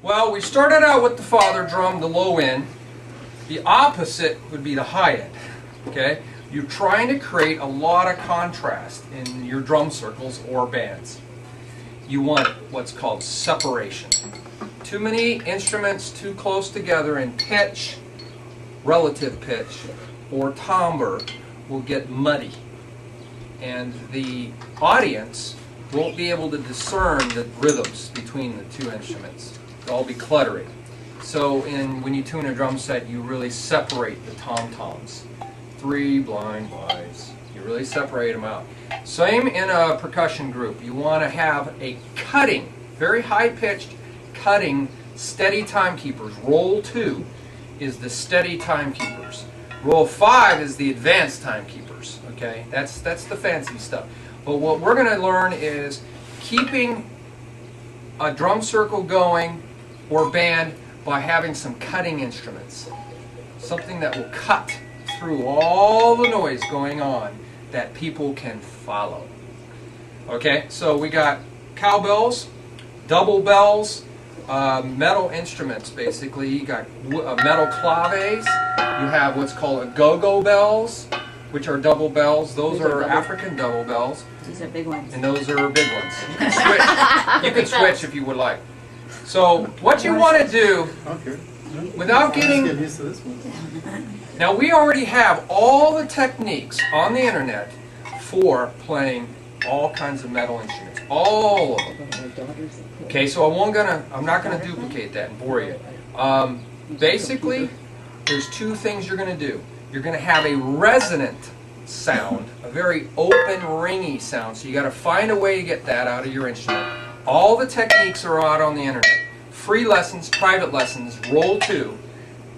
Well, we started out with the father drum, the low end. The opposite would be the high end. Okay? You're trying to create a lot of contrast in your drum circles or bands. You want what's called separation. Too many instruments too close together in pitch, relative pitch, or timbre will get muddy. And the audience won't be able to discern the rhythms between the two instruments. They'll all be cluttery. So when you tune a drum set, you really separate the tom-toms. 3 blind mice. You really separate them out. Same in a percussion group. You want to have a cutting, very high-pitched, cutting, steady timekeepers. Roll 2 is the steady timekeepers. Roll 5 is the advanced timekeepers. Okay, that's the fancy stuff. But what we're going to learn is keeping a drum circle going or band by having some cutting instruments. Something that will cut through all the noise going on that people can follow. Okay, so we got cowbells, double bells, metal instruments basically. You got metal claves. You have what's called a go-go bells, which are double bells. Those are African double bells. These are big ones. And those are big ones. You can switch, you can switch if you would like. So what you want to do, without getting... Now we already have all the techniques on the internet for playing all kinds of metal instruments. All of them. Okay, so I'm not gonna duplicate that and bore you. Basically, there's 2 things you're gonna do. You're gonna have a resonant sound, a very open, ringy sound. So you got to find a way to get that out of your instrument. All the techniques are out on the internet. Free lessons, private lessons, Roll 2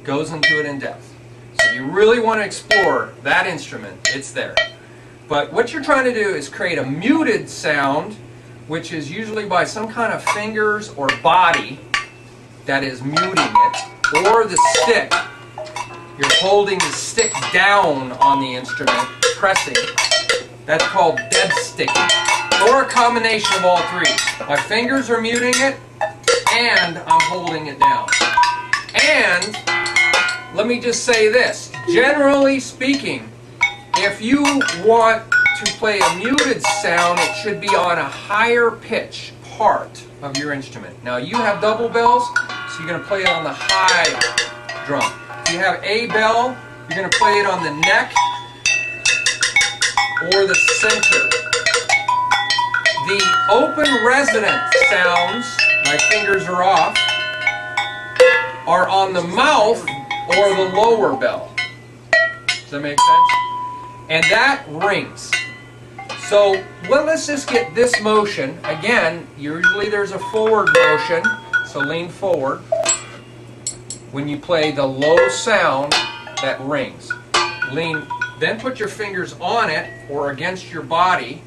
goes into it in depth. So if you really want to explore that instrument, it's there. But what you're trying to do is create a muted sound, which is usually by some kind of fingers or body that is muting it, or the stick. You're holding the stick down on the instrument, pressing. That's called dead sticking. Or a combination of all 3. My fingers are muting it, and I'm holding it down. And let me just say this. Generally speaking, if you want to play a muted sound, it should be on a higher pitch part of your instrument. Now you have double bells, so you're going to play it on the high drum. If you have a bell, you're going to play it on the neck or the center. The open resonant sounds, my fingers are off, are on the mouth or the lower bell. Does that make sense? And that rings. So let's just get this motion. Again, usually there's a forward motion, so lean forward. When you play the low sound that rings. Lean, then put your fingers on it or against your body.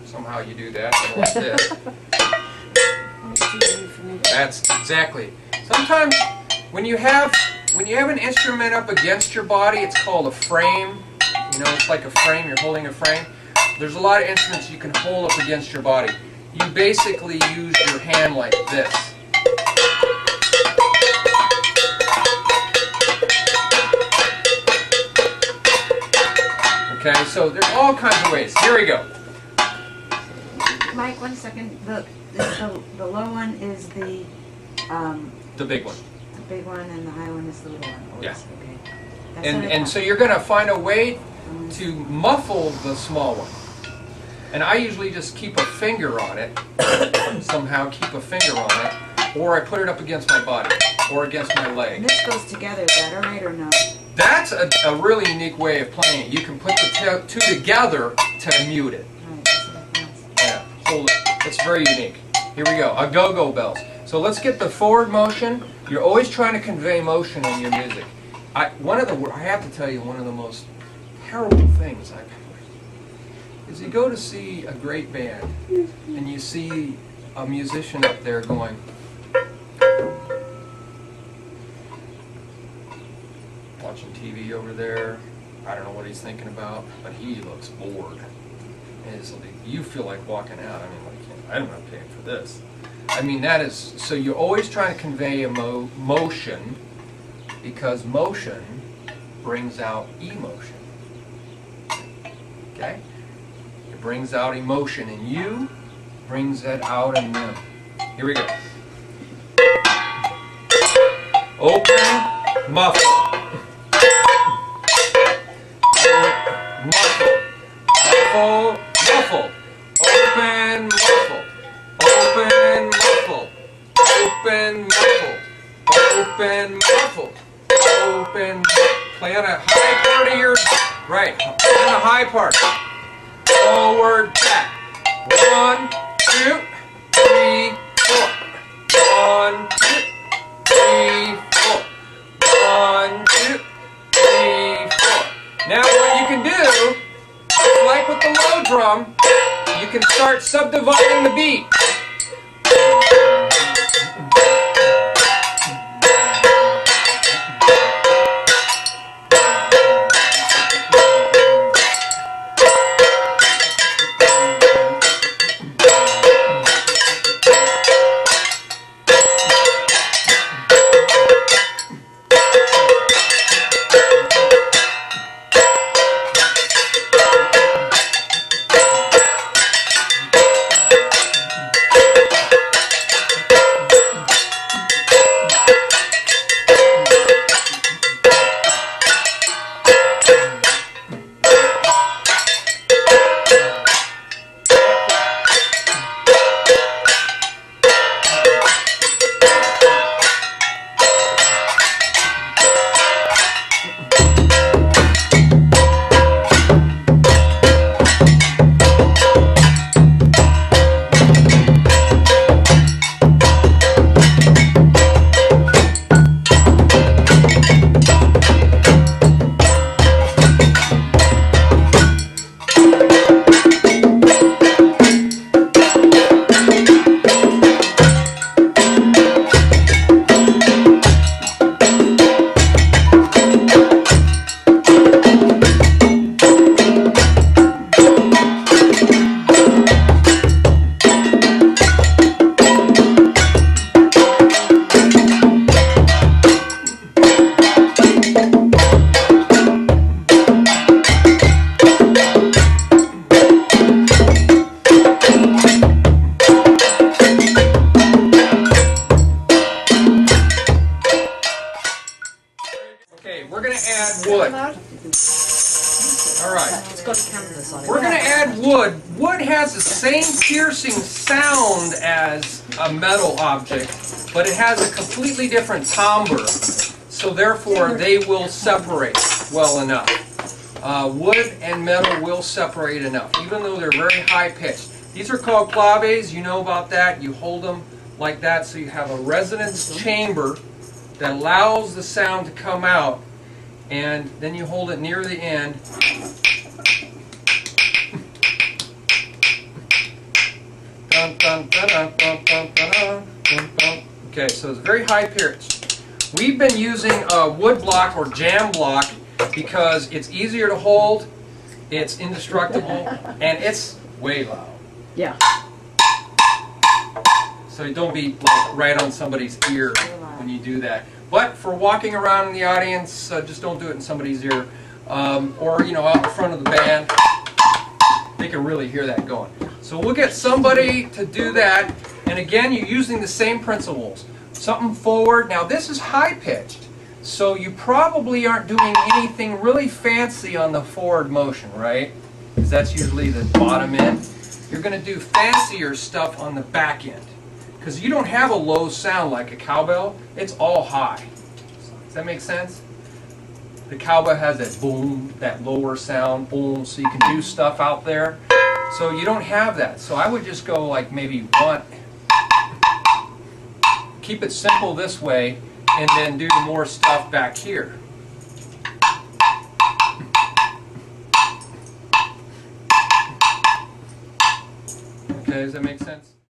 Somehow you do that, like this. That's exactly. Sometimes when you have an instrument up against your body, it's called a frame. You know, it's like a frame, you're holding a frame. There's a lot of instruments you can hold up against your body. You basically use your hand like this. Okay, so there's all kinds of ways. Here we go. Mike, 1 second. The low one is the big one. The big one, and the high one is the little one. Yeah. Okay. And so you're going to find a way to muffle the small one. And I usually just keep a finger on it, somehow keep a finger on it, or I put it up against my body, or against my leg. And this goes together, is that alright or no? That's a really unique way of playing it. You can put the 2 together to mute it. Right, that's what I thought. Yeah, hold it. It's very unique. Here we go, a go-go bells. So let's get the forward motion. You're always trying to convey motion in your music. I have to tell you, one of the most terrible things I've heard is you go to see a great band and you see a musician up there going, watching TV over there. I don't know what he's thinking about, but he looks bored. And it's like, you feel like walking out. I mean, like, I'm not paying for this. I mean, that is, so you're always trying to convey a motion, because motion brings out emotion. Okay? It brings out emotion in you, brings it out in them. Here we go. Open, muffle. Muffle. Muffle, muffle. Open, muffle. Open, muffle. Open, muffle. Open, muffle. Open. Play on a high part of your, right. Play on the high part. Forward, back. 1, 2, 3, 4. 1, 2, 3, 4. 1, 2, 3, 4. Now what you can do, like with the low drum, you can start subdividing the beat. Okay, we're going to add wood. All right. We're going to add wood. Wood has the same piercing sound as a metal object, but it has a completely different timbre. So therefore, they will separate well enough. Wood and metal will separate enough, even though they're very high pitched. These are called claves. You know about that. You hold them like that, so you have a resonance chamber that allows the sound to come out, and then you hold it near the end. Okay, so it's very high pitched. We've been using a wood block or jam block because it's easier to hold, it's indestructible, and it's way loud. Yeah. So don't be like right on somebody's ear when you do that. But for walking around in the audience, just don't do it in somebody's ear. Or, you know, out in front of the band. They can really hear that going. So we'll get somebody to do that. And again, you're using the same principles. Something forward. Now this is high pitched. So you probably aren't doing anything really fancy on the forward motion, right? Because that's usually the bottom end. You're going to do fancier stuff on the back end. Because you don't have a low sound like a cowbell, it's all high. Does that make sense? The cowbell has that boom, that lower sound, boom, so you can do stuff out there. So you don't have that. So I would just go like maybe one. Keep it simple this way, and then do more stuff back here. Okay, does that make sense?